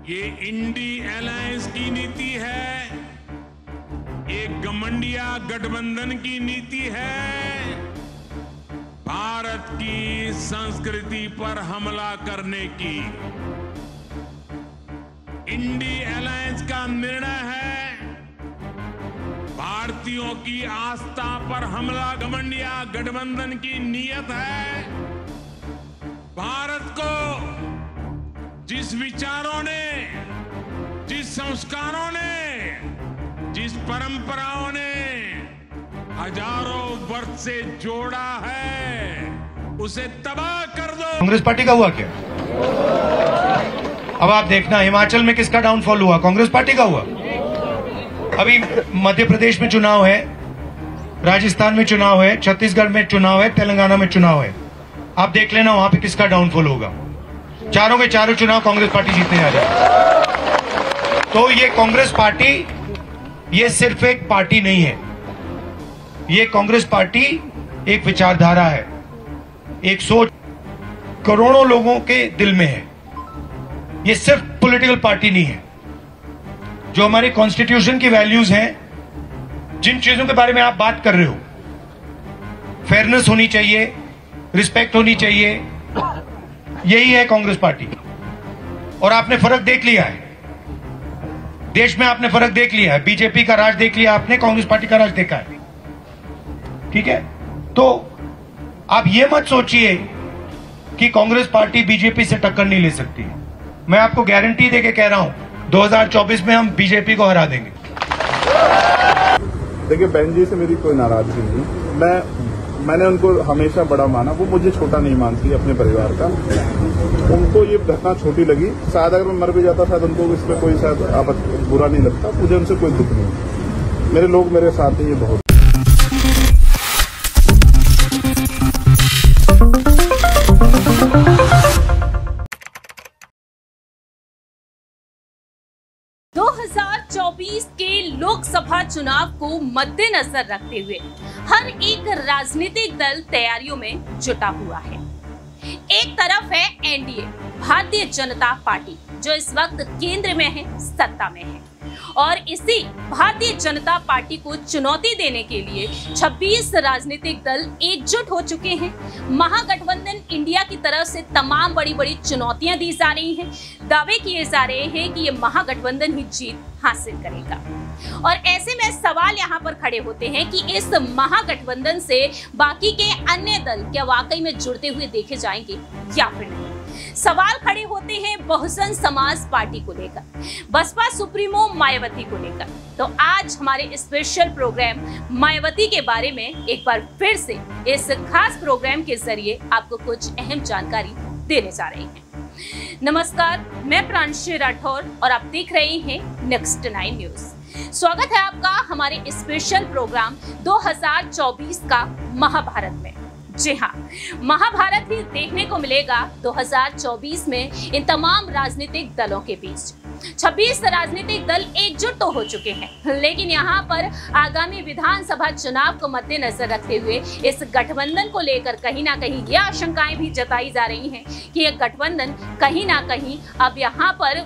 ये INDI alliance की नीति है, एक घमंडिया गठबंधन की नीति है, भारत की संस्कृति पर हमला करने की। इंडी अलायंस का निर्णय है भारतीयों की आस्था पर हमला। घमंडिया गठबंधन की नीयत है भारत को जिस विचारों ने, जिस संस्कारों ने, जिस परंपराओं ने हजारों वर्ष से जोड़ा है, उसे तबाह कर दो। कांग्रेस पार्टी का हुआ क्या? अब आप देखना हिमाचल में किसका डाउनफॉल हुआ? कांग्रेस पार्टी का हुआ। अभी मध्य प्रदेश में चुनाव है, राजस्थान में चुनाव है, छत्तीसगढ़ में चुनाव है, तेलंगाना में चुनाव है। आप देख लेना वहां पे किसका डाउनफॉल होगा। चारों के चारों चुनाव कांग्रेस पार्टी जीतने जा रही है। तो ये कांग्रेस पार्टी ये सिर्फ एक पार्टी नहीं है, ये कांग्रेस पार्टी एक विचारधारा है, एक सोच करोड़ों लोगों के दिल में है। ये सिर्फ पॉलिटिकल पार्टी नहीं है। जो हमारे कॉन्स्टिट्यूशन की वैल्यूज हैं, जिन चीजों के बारे में आप बात कर रहे हो, फेयरनेस होनी चाहिए, रिस्पेक्ट होनी चाहिए, यही है कांग्रेस पार्टी। और आपने फर्क देख लिया है देश में, आपने फर्क देख लिया है। बीजेपी का राज देख लिया आपने, कांग्रेस पार्टी का राज देखा है। ठीक है, तो आप ये मत सोचिए कि कांग्रेस पार्टी बीजेपी से टक्कर नहीं ले सकती। मैं आपको गारंटी देके कह रहा हूं 2024 में हम बीजेपी को हरा देंगे। देखिए, बहन जी से मेरी कोई नाराजगी नहीं। मैंने उनको हमेशा बड़ा माना, वो मुझे छोटा नहीं मानती अपने परिवार का। उनको ये घटना छोटी लगी, शायद अगर मैं मर भी जाता शायद उनको इसमें कोई शायद बुरा नहीं लगता। मुझे उनसे कोई दुख नहीं। मेरे लोग मेरे साथ हैं, ये बहुत। के लोकसभा चुनाव को मद्देनजर रखते हुए हर एक राजनीतिक दल तैयारियों में जुटा हुआ है। एक तरफ है एनडीए भारतीय जनता पार्टी, जो इस वक्त केंद्र में है, सत्ता में है, और इसी भारतीय जनता पार्टी को चुनौती देने के लिए 26 राजनीतिक दल एकजुट हो चुके हैं। महागठबंधन इंडिया की तरफ से तमाम बड़ी बड़ी चुनौतियां दी जा रही हैं। दावे किए जा रहे हैं कि ये महागठबंधन ही जीत हासिल करेगा। और ऐसे में सवाल यहाँ पर खड़े होते हैं कि इस महागठबंधन से बाकी के अन्य दल क्या वाकई में जुड़ते हुए देखे जाएंगे या फिर नहीं। सवाल खड़े होते हैं बहुजन समाज पार्टी को लेकर, बसपा सुप्रीमो मायावती को लेकर। तो आज हमारे स्पेशल प्रोग्राम मायावती के बारे में एक बार फिर से इस खास प्रोग्राम के जरिए आपको कुछ अहम जानकारी देने जा रहे हैं। नमस्कार, मैं प्रांशी राठौर और आप देख रहे हैं नेक्स्ट 9 न्यूज। स्वागत है आपका हमारे स्पेशल प्रोग्राम 2024 का महाभारत में। जी हाँ, महाभारत ही देखने को मिलेगा 2024 में इन तमाम राजनीतिक दलों के बीच। 26 राजनीतिक दल एकजुट तो हो चुके हैं, लेकिन यहाँ पर आगामी विधानसभा चुनाव को मद्देनजर रखते हुए इस गठबंधन को लेकर कहीं ना कहीं ये आशंकाएं भी जताई जा रही हैं कि यह गठबंधन कहीं ना कहीं अब यहाँ पर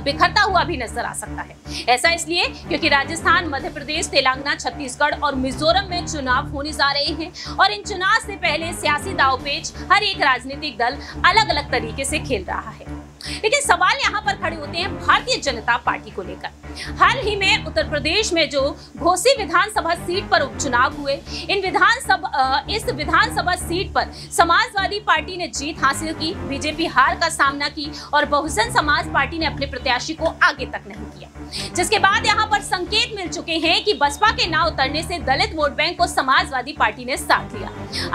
बिखरता हुआ भी नजर आ सकता है। ऐसा इसलिए क्योंकि राजस्थान, मध्य प्रदेश, तेलंगाना, छत्तीसगढ़ और मिजोरम में चुनाव होने जा रहे हैं और इन चुनाव से पहले सियासी दांवपेच हर एक राजनीतिक दल अलग अलग तरीके से खेल रहा है। लेकिन सवाल यहाँ पर खड़े होते हैं भारतीय जनता पार्टी को लेकर। हाल ही में उत्तर प्रदेश में जो घोसी विधानसभा सीट पर उपचुनाव हुए, इस विधानसभा सीट पर समाजवादी पार्टी ने जीत हासिल की, बीजेपी हार का सामना की और बहुजन समाज पार्टी ने अपने प्रत्याशी को आगे तक नहीं किया। जिसके बाद यहाँ पर संकेत मिल चुके हैं कि बसपा के ना उतरने से दलित वोट बैंक को समाजवादी पार्टी ने साथ लिया।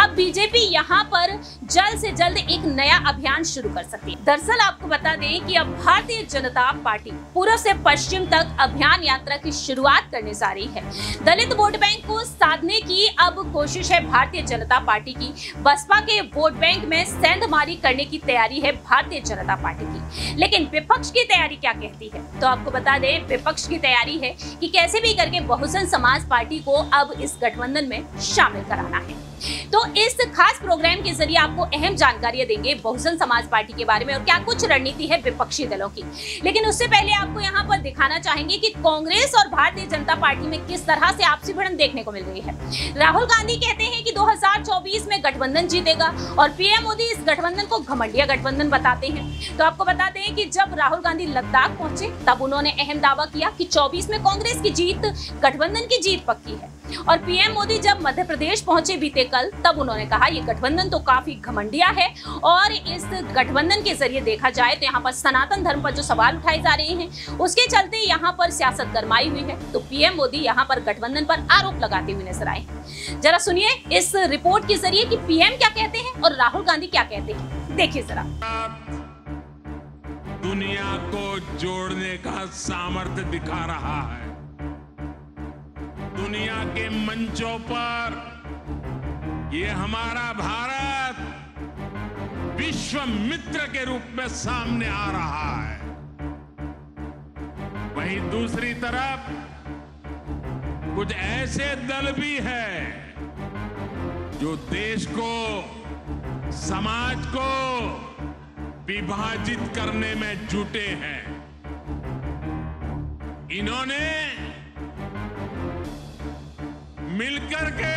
अब बीजेपी यहाँ पर जल्द से जल्द एक नया अभियान शुरू कर सकती है। दरअसल आपको बता दें कि अब भारतीय जनता पार्टी पूर्व से पश्चिम तक अभियान यात्रा की शुरुआत करने जा रही है। दलित वोट बैंक को साधने की अब कोशिश है भारतीय जनता पार्टी की। बसपा के वोट बैंक में सेंधमारी करने की तैयारी है भारतीय जनता पार्टी की। लेकिन विपक्ष की तैयारी क्या कहती है, तो आपको बता दें विपक्ष की तैयारी है कि कैसे भी करके बहुजन समाज पार्टी को अब इस गठबंधन में शामिल कराना है। तो इस खास प्रोग्राम के जरिए आपको अहम जानकारियां देंगे बहुजन समाज पार्टी के बारे में और क्या कुछ रणनीति है विपक्षी दलों की। लेकिन उससे पहले आपको यहाँ पर दिखाना चाहेंगे कि कांग्रेस और भारतीय जनता पार्टी में किस तरह से आपसी भिड़ंत देखने को मिल रही है। राहुल गांधी कहते हैं कि 2024 में गठबंधन जीतेगा और पीएम मोदी इस गठबंधन को घमंडिया गठबंधन बताते हैं। तो आपको बताते हैं कि जब राहुल गांधी लद्दाख पहुंचे तब उन्होंने अहम दावा किया कि 24 में कांग्रेस की जीत, गठबंधन की जीत पक्की है। और पीएम मोदी जब मध्य प्रदेश पहुंचे बीते कल तब उन्होंने कहा ये गठबंधन तो काफी घमंडिया है और इस गठबंधन के जरिए देखा जाए तो यहाँ पर सनातन धर्म पर जो सवाल उठाए जा रहे हैं उसके चलते यहाँ पर सियासत गरमाई हुई है। तो पीएम मोदी यहाँ पर गठबंधन पर आरोप लगाते हुए नजर आए। जरा सुनिए इस रिपोर्ट के जरिए कि पीएम क्या कहते हैं और राहुल गांधी क्या कहते हैं, देखिए जरा। दुनिया को जोड़ने का सामर्थ्य दिखा रहा है। दुनिया के मंचों पर ये हमारा भारत विश्व मित्र के रूप में सामने आ रहा है। वहीं दूसरी तरफ कुछ ऐसे दल भी हैं जो देश को, समाज को विभाजित करने में जुटे हैं। इन्होंने मिलकर के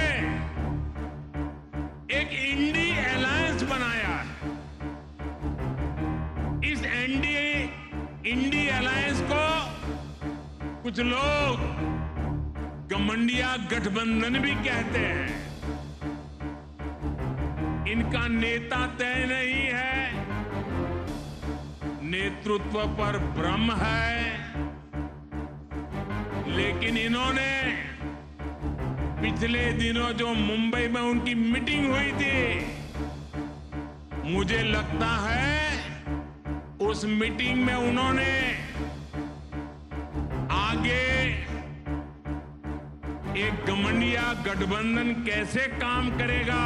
एक इंडी अलायंस बनाया है। इस इंडी अलायंस को कुछ लोग घमंडिया गठबंधन भी कहते हैं। इनका नेता तय नहीं है, नेतृत्व पर भ्रम है, लेकिन इन्होंने पिछले दिनों जो मुंबई में उनकी मीटिंग हुई थी, मुझे लगता है उस मीटिंग में उन्होंने आगे एक घमंडिया गठबंधन कैसे काम करेगा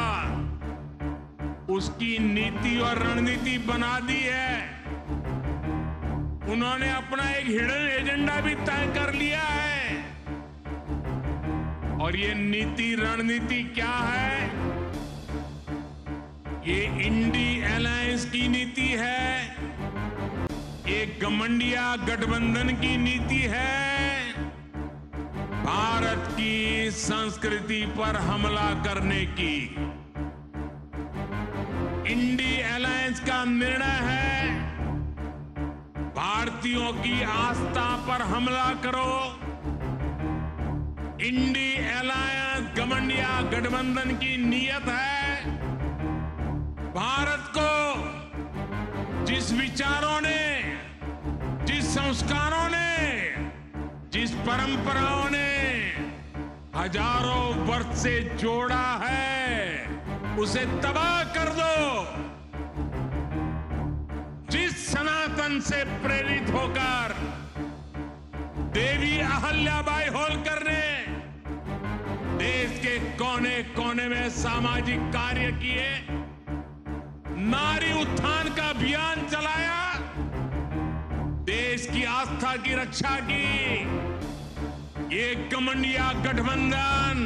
उसकी नीति और रणनीति बना दी है। उन्होंने अपना एक हिडन एजेंडा भी तय कर लिया है और ये नीति रणनीति क्या है? ये इंडी अलायंस की नीति है, एक घमंडिया गठबंधन की नीति है, भारत की संस्कृति पर हमला करने की। इंडी अलायंस का निर्णय है भारतीयों की आस्था पर हमला करो। इंडी अलायंस घमंडिया गठबंधन की नीयत है भारत को जिस विचारों ने, जिस संस्कारों ने, जिस परंपराओं ने हजारों वर्ष से जोड़ा है उसे तबाह कर दो। जिस सनातन से प्रेरित होकर देवी अहल्याबाई होलकर ने देश के कोने कोने में सामाजिक कार्य किए, नारी उत्थान का अभियान चलाया, देश की आस्था की रक्षा की, ये घमंडिया गठबंधन,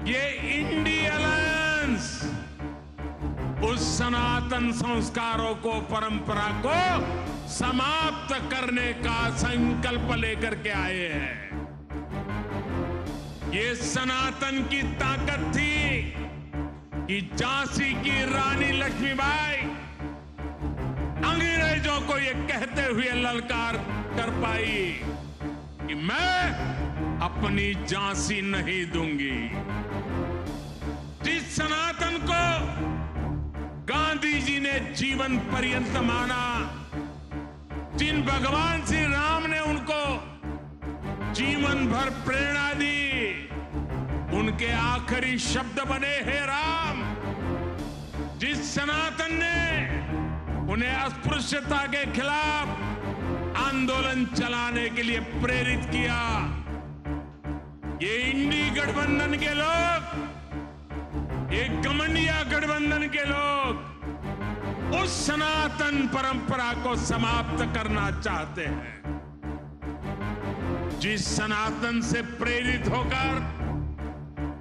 ये इंडी अलायंस उस सनातन संस्कारों को, परंपरा को समाप्त करने का संकल्प लेकर के आए हैं। ये सनातन की ताकत थी कि झांसी की रानी लक्ष्मीबाई अंग्रेजों को ये कहते हुए ललकार कर पाई कि मैं अपनी झांसी नहीं दूंगी। जिस सनातन को गांधी जी ने जीवन पर्यंत माना, जिन भगवान श्री राम ने उनको जीवन भर प्रेरणा दी, उनके आखिरी शब्द बने हे राम। जिस सनातन ने उन्हें अस्पृश्यता के खिलाफ आंदोलन चलाने के लिए प्रेरित किया, ये इंडी गठबंधन के लोग, ये घमंडिया गठबंधन के लोग उस सनातन परंपरा को समाप्त करना चाहते हैं। जिस सनातन से प्रेरित होकर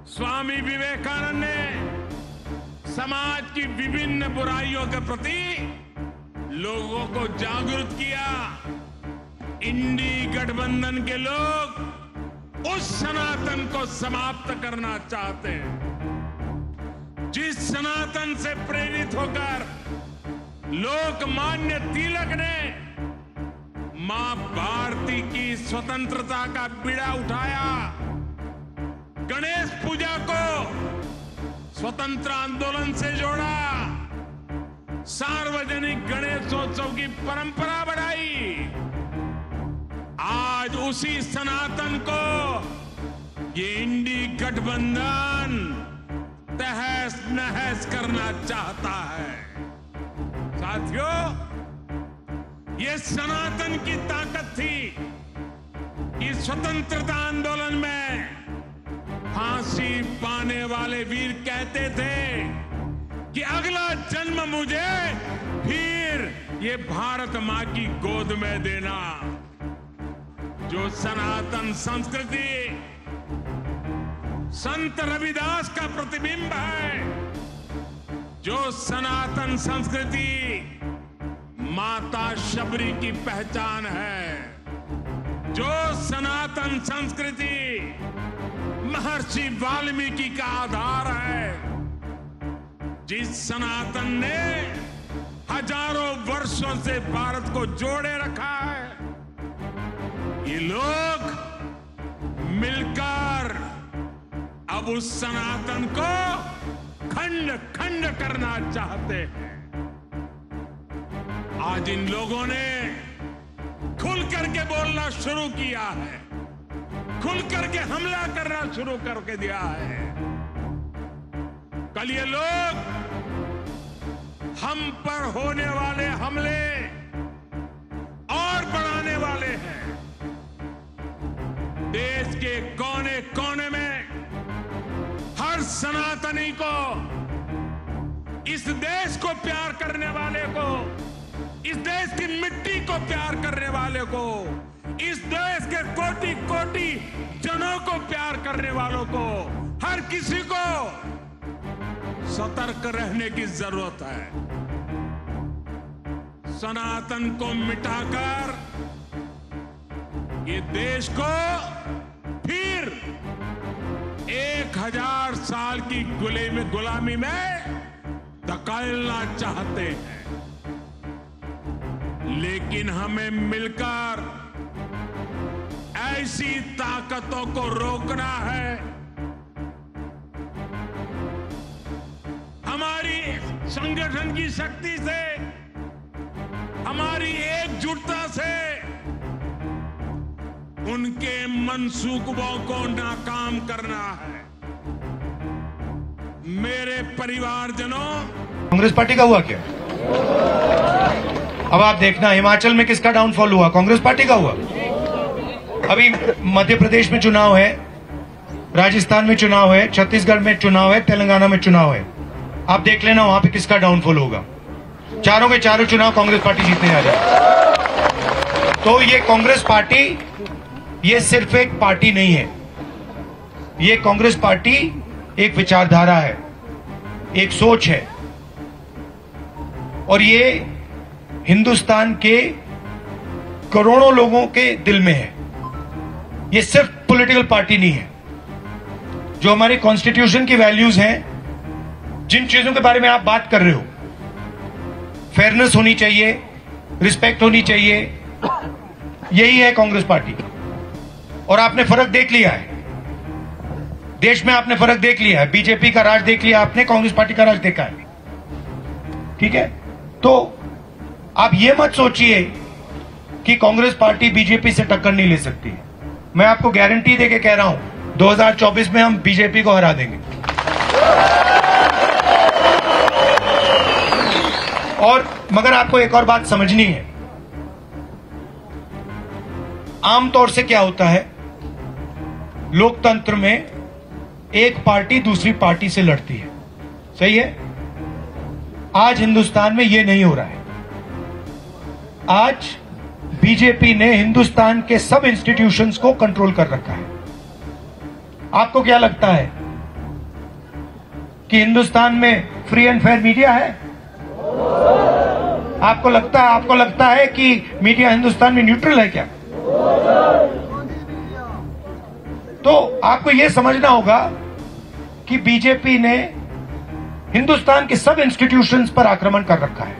स्वामी विवेकानंद ने समाज की विभिन्न बुराइयों के प्रति लोगों को जागरूक किया। इंडी गठबंधन के लोग उस सनातन को समाप्त करना चाहते हैं जिस सनातन से प्रेरित होकर लोकमान्य तिलक ने मां भारती की स्वतंत्रता का बीड़ा उठाया। गणेश पूजा को स्वतंत्र आंदोलन से जोड़ा, सार्वजनिक गणेशोत्सव की परंपरा बढ़ाई। आज उसी सनातन को ये इंडी गठबंधन तहस नहस करना चाहता है। साथियों, ये सनातन की ताकत थी। इस स्वतंत्रता आंदोलन में फांसी पाने वाले वीर कहते थे कि अगला जन्म मुझे फिर ये भारत मां की गोद में देना। जो सनातन संस्कृति संत रविदास का प्रतिबिंब है, जो सनातन संस्कृति माता शबरी की पहचान है, जो सनातन संस्कृति महर्षि वाल्मीकि का आधार है, जिस सनातन ने हजारों वर्षों से भारत को जोड़े रखा है, ये लोग मिलकर अब उस सनातन को खंड खंड करना चाहते हैं। आज इन लोगों ने खुल करके बोलना शुरू किया है, खुल करके हमला करना शुरू करके दिया है। कल ये लोग हम पर होने वाले हमले और बढ़ाने वाले हैं। देश के कोने कोने में हर सनातनी को, इस देश को प्यार करने वाले को, इस देश की मिट्टी को प्यार करने वाले को, इस देश के कोटि कोटि जनों को प्यार करने वालों को, हर किसी को सतर्क रहने की जरूरत है। सनातन को मिटाकर ये देश को फिर 1000 साल की गुलामी में धकेलना चाहते हैं। लेकिन हमें मिलकर ऐसी ताकतों को रोकना है। हमारी संगठन की शक्ति से, हमारी एकजुटता से उनके मंसूबों को नाकाम करना है। मेरे परिवारजनों, कांग्रेस पार्टी का हुआ क्या? अब आप देखना, हिमाचल में किसका डाउनफॉल हुआ? कांग्रेस पार्टी का हुआ। अभी मध्य प्रदेश में चुनाव है, राजस्थान में चुनाव है, छत्तीसगढ़ में चुनाव है, तेलंगाना में चुनाव है। आप देख लेना वहां पे किसका डाउनफॉल होगा। चारों के चारों चुनाव कांग्रेस पार्टी जीतने जा रही है। तो ये कांग्रेस पार्टी, ये सिर्फ एक पार्टी नहीं है, ये कांग्रेस पार्टी एक विचारधारा है, एक सोच है, और ये हिंदुस्तान के करोड़ों लोगों के दिल में है। ये सिर्फ पॉलिटिकल पार्टी नहीं है। जो हमारे कॉन्स्टिट्यूशन की वैल्यूज हैं, जिन चीजों के बारे में आप बात कर रहे हो, फेयरनेस होनी चाहिए, रिस्पेक्ट होनी चाहिए, यही है कांग्रेस पार्टी। और आपने फर्क देख लिया है, देश में आपने फर्क देख लिया है। बीजेपी का राज देख लिया आपने, कांग्रेस पार्टी का राज देखा है। ठीक है, तो आप ये मत सोचिए कि कांग्रेस पार्टी बीजेपी से टक्कर नहीं ले सकती। मैं आपको गारंटी देके कह रहा हूं, 2024 में हम बीजेपी को हरा देंगे। और मगर आपको एक और बात समझनी है, आमतौर से क्या होता है, लोकतंत्र में एक पार्टी दूसरी पार्टी से लड़ती है, सही है। आज हिंदुस्तान में यह नहीं हो रहा है। आज बीजेपी ने हिंदुस्तान के सब इंस्टीट्यूशंस को कंट्रोल कर रखा है। आपको क्या लगता है कि हिंदुस्तान में फ्री एंड फेयर मीडिया है? आपको लगता है कि मीडिया हिंदुस्तान में न्यूट्रल है क्या? तो आपको यह समझना होगा कि बीजेपी ने हिंदुस्तान के सब इंस्टीट्यूशंस पर आक्रमण कर रखा है,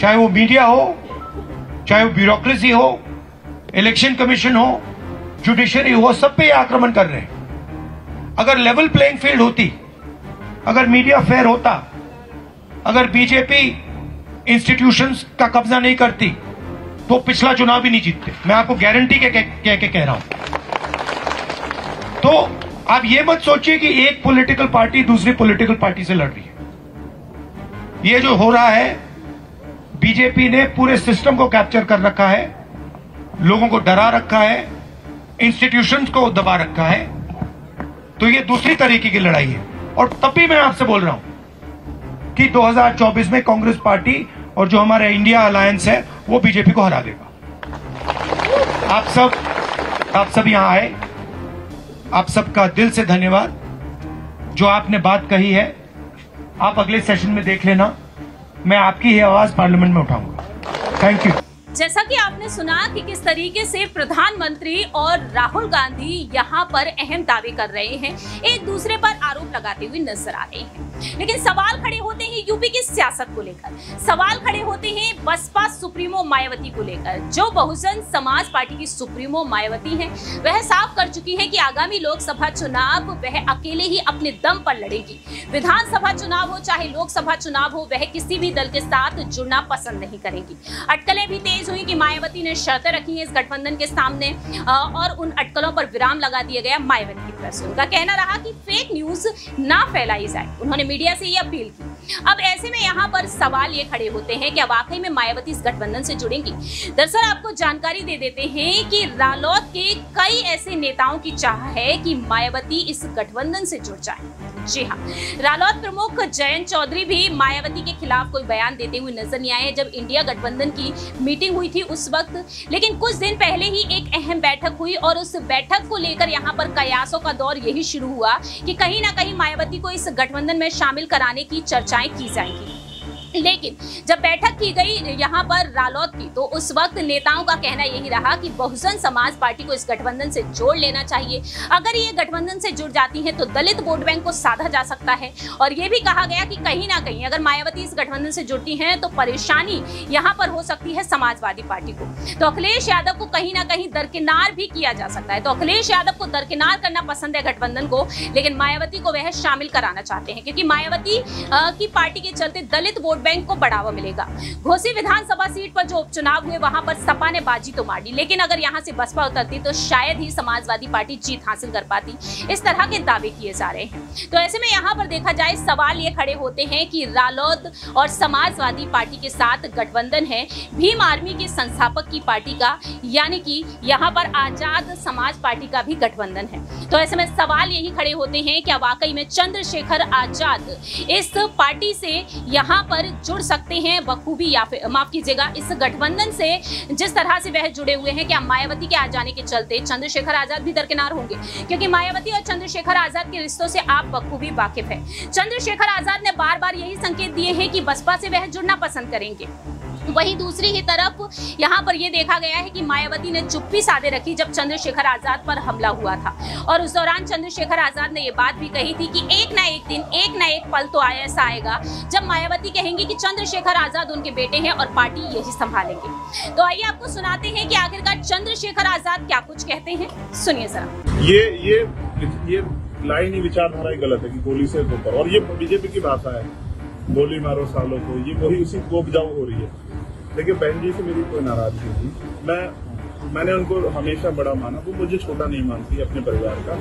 चाहे वो मीडिया हो, चाहे वो ब्यूरोक्रेसी हो, इलेक्शन कमीशन हो, जुडिशरी हो, सब पे आक्रमण कर रहे हैं। अगर लेवल प्लेइंग फील्ड होती, अगर मीडिया फेयर होता, अगर बीजेपी इंस्टीट्यूशंस का कब्जा नहीं करती तो पिछला चुनाव भी नहीं जीतते। मैं आपको गारंटी के कह रहा हूं। तो आप ये मत सोचिए कि एक पॉलिटिकल पार्टी दूसरी पॉलिटिकल पार्टी से लड़ रही है। ये जो हो रहा है, बीजेपी ने पूरे सिस्टम को कैप्चर कर रखा है, लोगों को डरा रखा है, इंस्टीट्यूशंस को दबा रखा है। तो ये दूसरी तरीके की लड़ाई है। और तब भी मैं आपसे बोल रहा हूं कि 2024 में कांग्रेस पार्टी और जो हमारा इंडिया अलायंस है वो बीजेपी को हरा देगा। आप सब यहां आए, आप सबका दिल से धन्यवाद। जो आपने बात कही है, आप अगले सेशन में देख लेना, मैं आपकी ही आवाज पार्लियामेंट में उठाऊंगा। Thank you. जैसा कि आपने सुना कि किस तरीके से प्रधानमंत्री और राहुल गांधी यहाँ पर अहम दावे कर रहे हैं, एक दूसरे पर आरोप लगाते हुए नजर आ रहे हैं। लेकिन सवाल खड़े होते हैं यूपी की सियासत को लेकर, सवाल खड़े होते हैं बसपा सुप्रीमो मायावती को लेकर। जो बहुजन समाज पार्टी की सुप्रीमो मायावती हैं, वह साफ कर चुकी है कि आगामी लोकसभा चुनाव वह अकेले ही अपने दम पर लड़ेगी। विधानसभा चुनाव हो चाहे लोकसभा चुनाव हो, वह किसी भी दल के साथ जुड़ना पसंद नहीं करेगी। अटकलें भी तेज हुई कि मायावती ने शर्तें रखी हैं इस गठबंधन के सामने और उन अटकलों पर विराम लगा दिया गया मायावती की तरफ से। उनका कहना रहा कि फेक न्यूज ना फैलाई जाए। उन्होंने मीडिया से ये अपील की। अब ऐसे में यहाँ पर सवाल ये खड़े होते हैं कि वाकई में मायावती इस गठबंधन से जुड़ेंगी। दरअसल आपको जानकारी दे देते हैं कि रालोद के कई ऐसे नेताओं की चाह है कि मायावती इस गठबंधन से जुड़ जाए। जी हाँ, रालोद प्रमुख जयंत चौधरी भी मायावती के खिलाफ कोई बयान देते हुए नजर नहीं आए जब इंडिया गठबंधन की मीटिंग हुई थी उस वक्त। लेकिन कुछ दिन पहले ही एक अहम बैठक हुई और उस बैठक को लेकर यहाँ पर कयासों का दौर यही शुरू हुआ कि कहीं ना कहीं मायावती को इस गठबंधन में शामिल कराने की चर्चाएं की जाएंगी। लेकिन जब बैठक की गई यहाँ पर रालोद की, तो उस वक्त नेताओं का कहना यही रहा कि बहुजन समाज पार्टी को इस गठबंधन से जोड़ लेना चाहिए। अगर ये गठबंधन से जुड़ जाती है तो दलित वोट बैंक को साधा जा सकता है। और ये भी कहा गया कि कहीं ना कहीं अगर मायावती इस गठबंधन से जुड़ती हैं तो परेशानी यहाँ पर हो सकती है समाजवादी पार्टी को। तो अखिलेश यादव को कहीं ना कहीं दरकिनार भी किया जा सकता है। तो अखिलेश यादव को दरकिनार करना पसंद है गठबंधन को, लेकिन मायावती को वह शामिल कराना चाहते हैं क्योंकि मायावती की पार्टी के चलते दलित वोट बैंक को बढ़ावा मिलेगा। घोसी विधानसभा सीट पर जो उपचुनाव हुए वहां पर सपा ने बाजी तो मार दी, लेकिन अगर यहां से बसपा उतरती तो शायद ही समाजवादी पार्टी जीत हासिल कर पाती। इस तरह के दावे किए जा रहे हैं। तो ऐसे में यहां पर देखा जाए, सवाल ये खड़े होते हैं कि रालोद और समाजवादी पार्टी के साथ गठबंधन है भीम आर्मी के संस्थापक की पार्टी का, यानी कि यहाँ पर आजाद समाज पार्टी का भी गठबंधन है। तो ऐसे में सवाल यही खड़े होते हैं कि वाकई में चंद्रशेखर आजाद इस पार्टी से यहाँ पर जुड़ सकते हैं बखूबी, या फिर माफ कीजिएगा इस गठबंधन से जिस तरह से वह जुड़े हुए हैं, क्या मायावती के आ जाने के चलते चंद्रशेखर आजाद भी दरकिनार होंगे? क्योंकि मायावती और चंद्रशेखर आजाद के रिश्तों से आप बखूबी वाकिफ हैं। चंद्रशेखर आजाद ने बार बार यही संकेत दिए हैं कि बसपा से वह जुड़ना पसंद करेंगे। वहीं दूसरी ही तरफ यहाँ पर यह देखा गया है कि मायावती ने चुप्पी साधे रखी जब चंद्रशेखर आजाद पर हमला हुआ था, और उस दौरान चंद्रशेखर आजाद ने यह बात भी कही थी कि एक ना एक दिन, एक ना एक पल तो ऐसा आएगा जब मायावती कहेंगी कि चंद्रशेखर आजाद उनके बेटे हैं और पार्टी यही संभालेंगे। तो आइए आपको सुनाते हैं कि आखिरकार चंद्रशेखर आजाद क्या कुछ कहते हैं, सुनिए जरा। ये लाइन ही विचारधारा ही गलत है कि गोली से ऊपर, और ये बीजेपी की भाषा है, गोली मारो सालों को, ये वही उसी को उपजाऊ हो रही है। देखिए, बहन जी से मेरी कोई नाराजगी नहीं, मैंने उनको हमेशा बड़ा माना, वो मुझे छोटा नहीं मानती अपने परिवार का।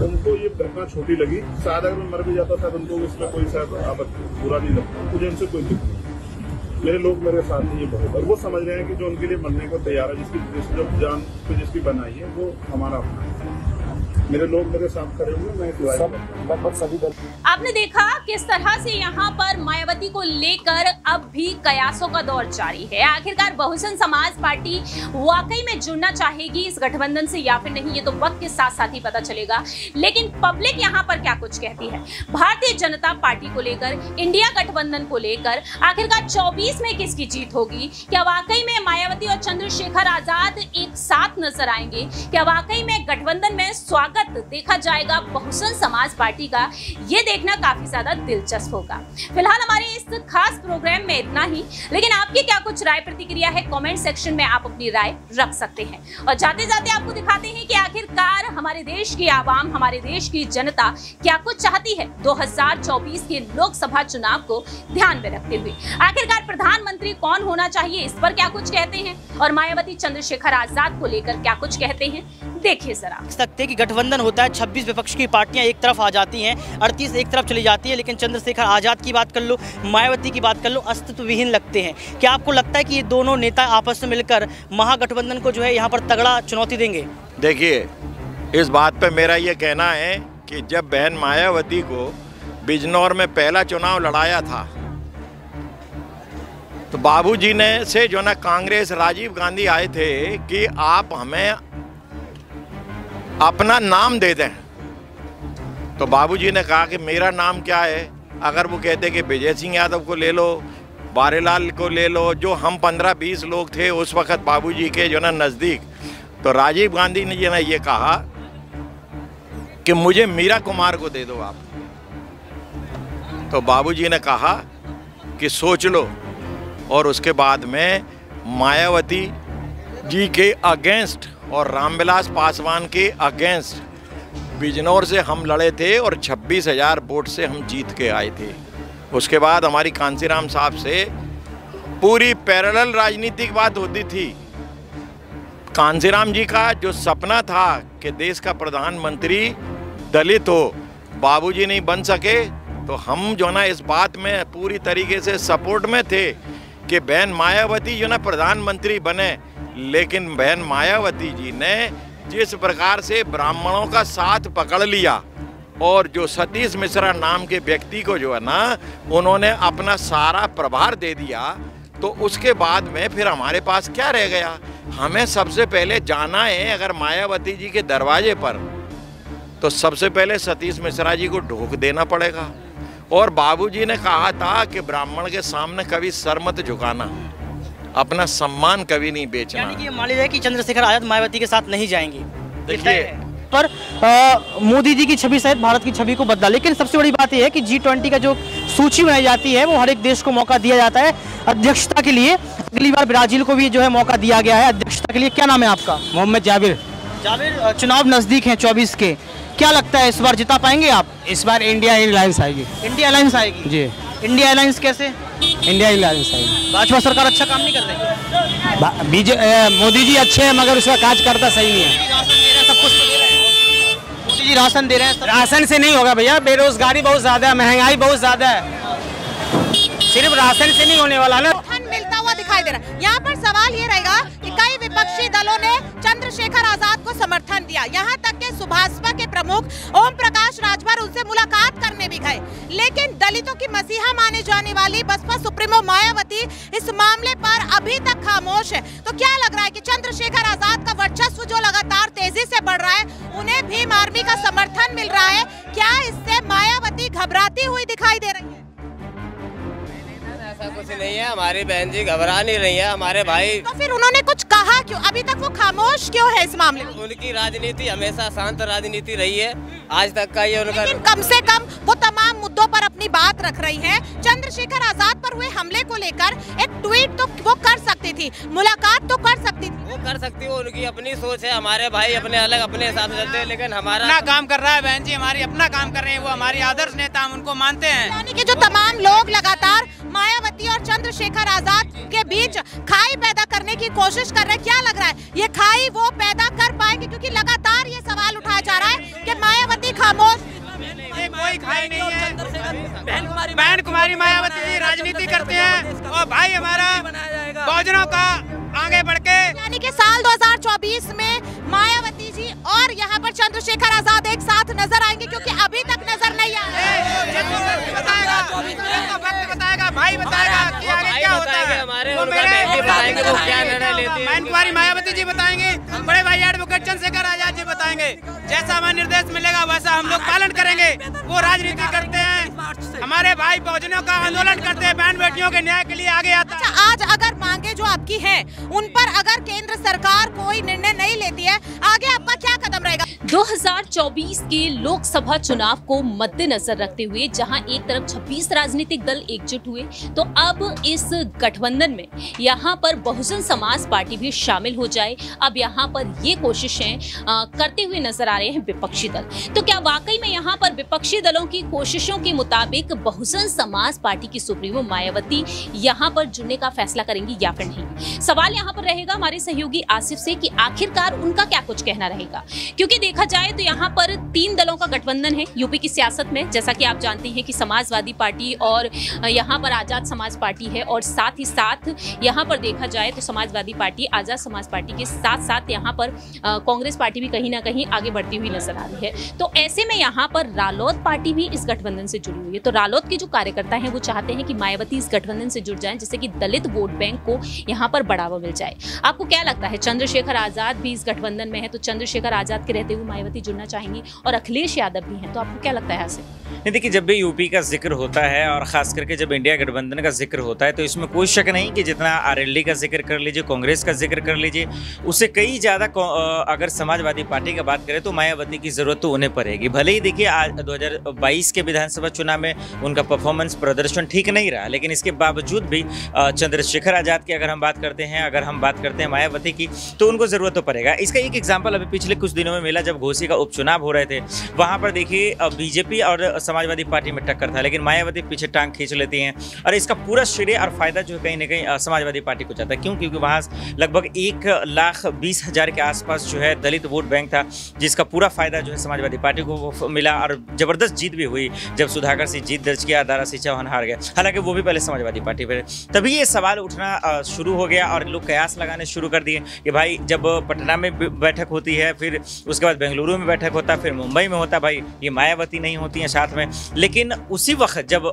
उनको ये घटना छोटी लगी, शायद अगर मैं मर भी जाता शायद उनको इसमें कोई शायद बुरा नहीं लगता, मुझे उनसे कोई दुख नहीं। मेरे लोग मेरे साथ हैं ये बहुत, और वो समझ रहे हैं कि जो उनके लिए मरने को तैयार है, जिसकी जो जान को जिसकी बनाई है वो हमारा अपना है। मेरे लोग मेरे साथ खड़े हुए, मैं लगभग सभी दल। आपने देखा किस तरह से यहाँ पर मायावती को लेकर अब भी कयासों का दौर जारी है। आखिरकार बहुजन समाज पार्टी वाकई में जुड़ना चाहेगी इस गठबंधन से या फिर नहीं, ये तो वक्त के साथ साथ ही पता चलेगा। लेकिन पब्लिक यहाँ पर क्या कुछ कहती है भारतीय जनता पार्टी को लेकर, इंडिया गठबंधन को लेकर, आखिरकार 24 में किसकी जीत होगी? क्या वाकई में मायावती और चंद्रशेखर आजाद एक साथ नजर आएंगे? क्या वाकई में गठबंधन में स्वागत देखा जाएगा बहुजन समाज पार्टी का? ये देखना काफी ज्यादा दिलचस्प होगा। फिलहाल हमारे इस खास प्रोग्राम में इतना ही, लेकिन आपकी क्या कुछ राय प्रतिक्रिया है कमेंट सेक्शन में आप अपनी राय रख सकते हैं। और जाते जाते आपको दिखाते हैं कि आखिरकार हमारे देश की आवाम, हमारे देश की जनता क्या कुछ चाहती है 2024 के लोकसभा चुनाव को ध्यान में रखते हुए। आखिरकार प्रधानमंत्री कौन होना चाहिए, इस पर क्या कुछ कहते हैं, और मायावती चंद्रशेखर आजाद को लेकर क्या कुछ कहते हैं, देखिए जरा। सकते हैं कि गठबंधन होता है, 26 विपक्ष की पार्टियां एक तरफ आ जाती हैं, 38 एक तरफ चली जाती है, लेकिन चंद्रशेखर आजाद की बात कर लो, मायावती की बात कर लो, अस्तित्व विहीन लगते हैं। क्या आपको लगता है कि ये दोनों नेता आपस में मिलकर महागठबंधन को जो है यहाँ पर तगड़ा चुनौती देंगे? देखिए, इस बात पे मेरा ये कहना है कि जब बहन मायावती को बिजनौर में पहला चुनाव लड़ाया था तो बाबूजी ने से जो ना कांग्रेस राजीव गांधी आए थे कि आप हमें अपना नाम दे दें, तो बाबूजी ने कहा कि मेरा नाम क्या है? अगर वो कहते कि विजय सिंह यादव को ले लो, बारेलाल को ले लो, जो हम 15-20 लोग थे उस वक्त बाबूजी के जो ना नज़दीक, तो राजीव गांधी ने ये कहा कि मुझे मीरा कुमार को दे दो आप। तो बाबूजी ने कहा कि सोच लो, और उसके बाद में मायावती जी के अगेंस्ट और रामविलास पासवान के अगेंस्ट बिजनौर से हम लड़े थे और 26,000 वोट से हम जीत के आए थे। उसके बाद हमारी कांसीराम साहब से पूरी पैरेलल राजनीतिक बात होती थी। कांसीराम जी का जो सपना था कि देश का प्रधानमंत्री दलित हो, बाबूजी नहीं बन सके, तो हम जो ना इस बात में पूरी तरीके से सपोर्ट में थे कि बहन मायावती जो ना प्रधानमंत्री बने। लेकिन बहन मायावती जी ने जिस प्रकार से ब्राह्मणों का साथ पकड़ लिया और जो सतीश मिश्रा नाम के व्यक्ति को जो है ना उन्होंने अपना सारा प्रभार दे दिया, तो उसके बाद में फिर हमारे पास क्या रह गया? हमें सबसे पहले जाना है अगर मायावती जी के दरवाजे पर, तो सबसे पहले सतीश मिश्रा जी को ढोक देना पड़ेगा। और बाबूजी ने कहा था कि ब्राह्मण के सामने कभी सर मत झुकाना, अपना सम्मान कभी नहीं बेचना। यानी कि मान लीजिए कि चंद्रशेखर आजाद मायावती के साथ नहीं जाएंगी। देखिए, पर मोदी जी की छवि सहित भारत की छवि को बदला। लेकिन सबसे बड़ी बात यह है कि G20 का जो सूची बनाई जाती है वो हर एक देश को मौका दिया जाता है अध्यक्षता के लिए। अगली बार ब्राजील को भी जो है मौका दिया गया है अध्यक्षता के लिए। क्या नाम है आपका? मोहम्मद जाबिर। जाबिर, चुनाव नजदीक हैं 24 के, क्या लगता है इस बार जिता पाएंगे आप? इस बार इंडिया अलायंस आएगी। इंडिया अलायंस आएगी जी। इंडिया अलायंस कैसे? इंडिया अलायंस आएगी। भाजपा सरकार अच्छा काम नहीं कर रही? मोदी जी अच्छे हैं मगर उसका कार्यकर्ता सही नहीं है। सब कुछ तो दे रहे हैं, मोदी जी राशन दे रहे हैं। राशन से नहीं होगा भैया, बेरोजगारी बहुत ज्यादा है, महंगाई बहुत ज्यादा है, सिर्फ राशन से नहीं होने वाला ना। मिलता हुआ दिखाई दे रहा है। यहाँ पर सवाल ये रहेगा कि कई विपक्षी दलों ने चंद्रशेखर आजाद को समर्थन दिया, यहाँ तक के सुभाषपा के प्रमुख ओम प्रकाश राजभर उनसे मुलाकात करने भी गए। लेकिन दलितों की मसीहा माने जाने वाली बसपा सुप्रीमो मायावती इस मामले पर अभी तक खामोश है। तो क्या लग रहा है कि चंद्रशेखर आजाद का वर्चस्व जो लगातार तेजी से बढ़ रहा है, उन्हें भीम आर्मी का समर्थन मिल रहा है, क्या इससे मायावती घबराती हुई दिखाई दे रही है? ऐसा कुछ नहीं है, हमारी बहन जी घबरा नहीं रही है, हमारे भाई। तो फिर उन्होंने कुछ कहा क्यों? अभी तक वो खामोश क्यों है इस मामले में? उनकी राजनीति हमेशा शांत राजनीति रही है आज तक का ये उनका। लेकिन कम से कम वो तमाम मुद्दों पर अपनी बात रख रही है। चंद्रशेखर आजाद पर हुए हमले को लेकर एक ट्वीट तो वो कर सकती थी, मुलाकात तो कर सकती थी। वो कर सकती है, उनकी अपनी सोच है। हमारे भाई अपने अलग अपने हिसाब से चलते हैं, लेकिन हमारा अपना काम कर रहा है बहन जी, हमारी अपना काम कर रहे हैं, वो हमारी आदर्श नेता, हम उनको मानते हैं। यानी कि जो तमाम लोग लगातार मायावती और चंद्रशेखर आजाद के बीच खाई पैदा करने की कोशिश कर रहे हैं, क्या लग रहा है ये खाई वो पैदा कर पाएंगे? क्योंकि लगातार ये सवाल उठाया जा रहा है कि मायावती खामोश। कोई खाई नहीं है, बहन कुमारी मायावती जी राजनीति करते हैं और भाई हमारा बहुजनों का आगे बढ़ के। यानी कि साल 2024 में मायावती जी और यहाँ पर चंद्रशेखर आजाद एक साथ नजर आएंगे, क्योंकि अभी तक नजर नहीं आए। बताएगा भाई, बताएगा कि आगे क्या होता है। वो मेरे बताएंगे वो क्या निर्णय लेते हैं। बहन कुमारी मायावती जी बताएंगे, बड़े भाई एडवोकेट चंद्रशेखर आजाद जी बताएंगे। जैसा हमें निर्देश मिलेगा वैसा हम लोग पालन करेंगे। वो राजनीति करते हैं, हमारे भाई बहुजनों का आंदोलन करते हैं, बहन बेटियों के न्याय के लिए आगे आता है। अच्छा, आज अगर मांगे जो आपकी हैं, उन पर अगर केंद्र सरकार कोई निर्णय नहीं लेती है, आगे आपका क्या कदम रहेगा? 2024 के लोकसभा चुनाव को मद्देनजर रखते हुए जहां एक तरफ 26 राजनीतिक दल एकजुट हुए, तो अब इस गठबंधन में यहां पर बहुजन समाज पार्टी भी शामिल हो जाए। अब यहां पर ये कोशिशें करते हुए नजर आ रहे हैं विपक्षी दल। तो क्या वाकई में यहां पर विपक्षी दलों की कोशिशों के मुताबिक बहुजन समाज पार्टी की सुप्रीमो मायावती यहां पर जुड़ने का फैसला करेंगी या फिर नहीं? सवाल यहां पर रहेगा हमारे सहयोगी आसिफ से कि आखिरकार उनका क्या कुछ कहना रहेगा, क्योंकि देखा जाए तो यहाँ पर 3 दलों का गठबंधन है यूपी की सियासत में। जैसा कि आप जानते हैं कि समाजवादी पार्टी और यहाँ पर आजाद समाज पार्टी है, और साथ ही साथ यहाँ पर देखा जाए तो समाजवादी पार्टी, आजाद समाज पार्टी के साथ साथ यहाँ पर कांग्रेस पार्टी भी कहीं ना कहीं आगे बढ़ती हुई नजर आ रही है। तो ऐसे में यहाँ पर रालोद पार्टी भी इस गठबंधन से जुड़ी हुई है। तो रालोद के जो कार्यकर्ता हैं वो चाहते हैं कि मायावती इस गठबंधन से जुड़ जाएं, जिससे कि दलित वोट बैंक को यहाँ पर बढ़ावा मिल जाए। आपको क्या लगता है, चंद्रशेखर आजाद भी इस गठबंधन में है, तो चंद्रशेखर आजाद के रहते हुए मायावती जुड़ना चाहेंगी, और अखिलेश यादव भी हैं, तो आपको क्या लगता है? ऐसे देखिए, जब भी यूपी का जिक्र होता है और खास करके जब इंडिया गठबंधन का जिक्र होता है, तो इसमें कोई शक नहीं कि जितना आरएलडी का जिक्र कर लीजिए, कांग्रेस का जिक्र कर लीजिए, उससे कई ज़्यादा अगर समाजवादी पार्टी का बात करें तो मायावती की ज़रूरत तो उन्हें पड़ेगी। भले ही देखिए आज 2022 के विधानसभा चुनाव में उनका परफॉर्मेंस प्रदर्शन ठीक नहीं रहा, लेकिन इसके बावजूद भी चंद्रशेखर आजाद की अगर हम बात करते हैं मायावती की, तो उनको ज़रूरत तो पड़ेगा। इसका एक एग्जाम्पल अभी पिछले कुछ दिनों में मिला, जब घोसी का उपचुनाव हो रहे थे, वहाँ पर देखिए बीजेपी और समाजवादी पार्टी में टक्कर था, लेकिन मायावती पीछे टांग खींच लेती हैं, और इसका पूरा श्रेय और फायदा जो कहीं ना कहीं समाजवादी पार्टी को जाता है। क्यों? क्योंकि वहाँ लगभग 1,20,000 के आसपास जो है दलित वोट बैंक था, जिसका पूरा फायदा जो है समाजवादी पार्टी को मिला, और जबरदस्त जीत भी हुई जब सुधाकर सिंह जीत दर्ज किया, दारा सिंह चौहान हार गया। हालांकि वो भी पहले समाजवादी पार्टी पर। तभी ये सवाल उठना शुरू हो गया और लोग कयास लगाने शुरू कर दिए कि भाई जब पटना में बैठक होती है, फिर उसके बाद बेंगलुरु में बैठक होता है, फिर मुंबई में होता, भाई ये मायावती नहीं होती हैं साथ में। लेकिन उसी वक्त जब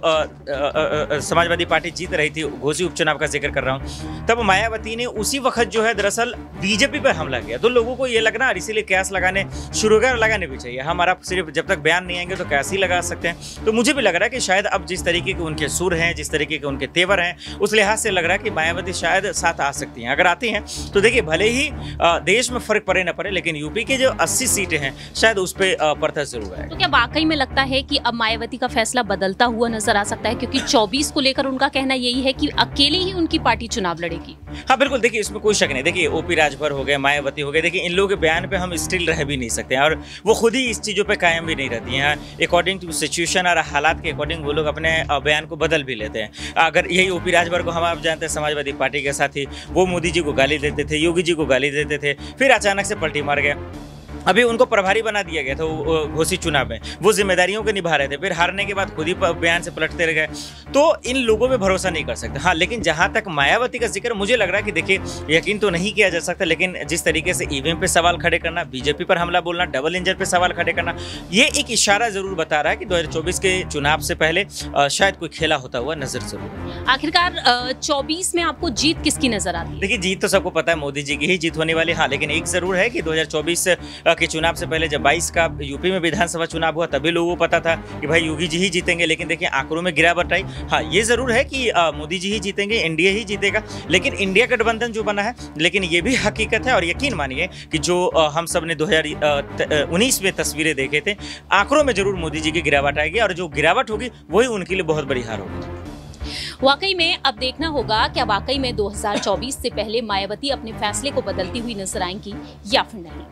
समाजवादी पार्टी जीत रही थी, घोसी उपचुनाव का जिक्र कर रहा हूँ, तब मायावती ने उसी वक्त जो है दरअसल बीजेपी पर हमला किया। तो लोगों को ये लगना, और इसीलिए कयास लगाने शुरू कर, लगाने भी चाहिए। हमारा सिर्फ जब तक बयान नहीं आएंगे तो कयास ही लगा सकते हैं। तो मुझे भी लग रहा है कि शायद अब जिस तरीके के उनके सुर हैं, जिस तरीके के उनके तेवर हैं, उस लिहाज से लग रहा है कि मायावती शायद साथ आ सकती हैं। अगर आती हैं तो देखिए, भले ही देश में फर्क पड़े न पड़े, लेकिन यूपी के जो 80 सीटें हैं शायद उस पर पड़ता जरूर है। तो क्या वाकई में लगता है कि अब मायावती का फैसला बदलता हुआ नजर आ सकता है, क्योंकि 24 को लेकर उनका कहना यही है कि अकेले ही उनकी पार्टी चुनाव लड़ेगी? हाँ बिल्कुल, देखिए इसमें कोई शक नहीं। देखिए ओपी राजभर हो गए, मायावती हो गए, देखिए इन लोगों के बयान पे हम स्टिल रह भी नहीं सकते हैं, और वो खुद ही इस चीज़ों पे कायम भी नहीं रहती हैं। अकॉर्डिंग टू सिचुएशन और हालात के अकॉर्डिंग वो लोग अपने बयान को बदल भी लेते हैं। अगर यही ओपी राजभर को हम आप जानते हैं, समाजवादी पार्टी के साथी, वो मोदी जी को गाली देते थे, योगी जी को गाली देते थे, फिर अचानक से पलटी मार गया। अभी उनको प्रभारी बना दिया गया था घोसी चुनाव में, वो जिम्मेदारियों को निभा रहे थे, फिर हारने के बाद खुद ही बयान से पलटते रह गए। तो इन लोगों पे भरोसा नहीं कर सकते। हाँ, लेकिन जहां तक मायावती का जिक्र, मुझे लग रहा है कि देखिए यकीन तो नहीं किया जा सकता, लेकिन जिस तरीके से ईवीएम पे सवाल खड़े करना, बीजेपी पर हमला बोलना, डबल इंजन पे सवाल खड़े करना, ये एक इशारा जरूर बता रहा है कि 2024 के चुनाव से पहले शायद कोई खेला होता हुआ नजर जरूर। आखिरकार 24 में आपको जीत किसकी नजर आती है? देखिए जीत तो सबको पता है, मोदी जी की ही जीत होने वाली। हाँ, लेकिन एक जरूर है कि 2024 के चुनाव से पहले जब 22 का यूपी में विधानसभा चुनाव हुआ, तभी लोगों को पता था कि भाई योगी जी ही जीतेंगे, लेकिन देखिए आंकड़ों में गिरावट आई। हाँ, ये जरूर है कि मोदी जी ही जीतेंगे, एनडीए ही जीतेगा, लेकिन इंडिया गठबंधन जो बना है, लेकिन ये भी हकीकत है और यकीन मानिए कि जो हम सब ने 2019 में तस्वीरें देखे थे, आंकड़ों में जरूर मोदी जी की गिरावट आएगी, और जो गिरावट होगी वही उनके लिए बहुत बड़ी हार होगी। वाकई में अब देखना होगा क्या वाकई में 2024 से पहले मायावती अपने फैसले को बदलती हुई नजर आएंगी या फिर नहीं।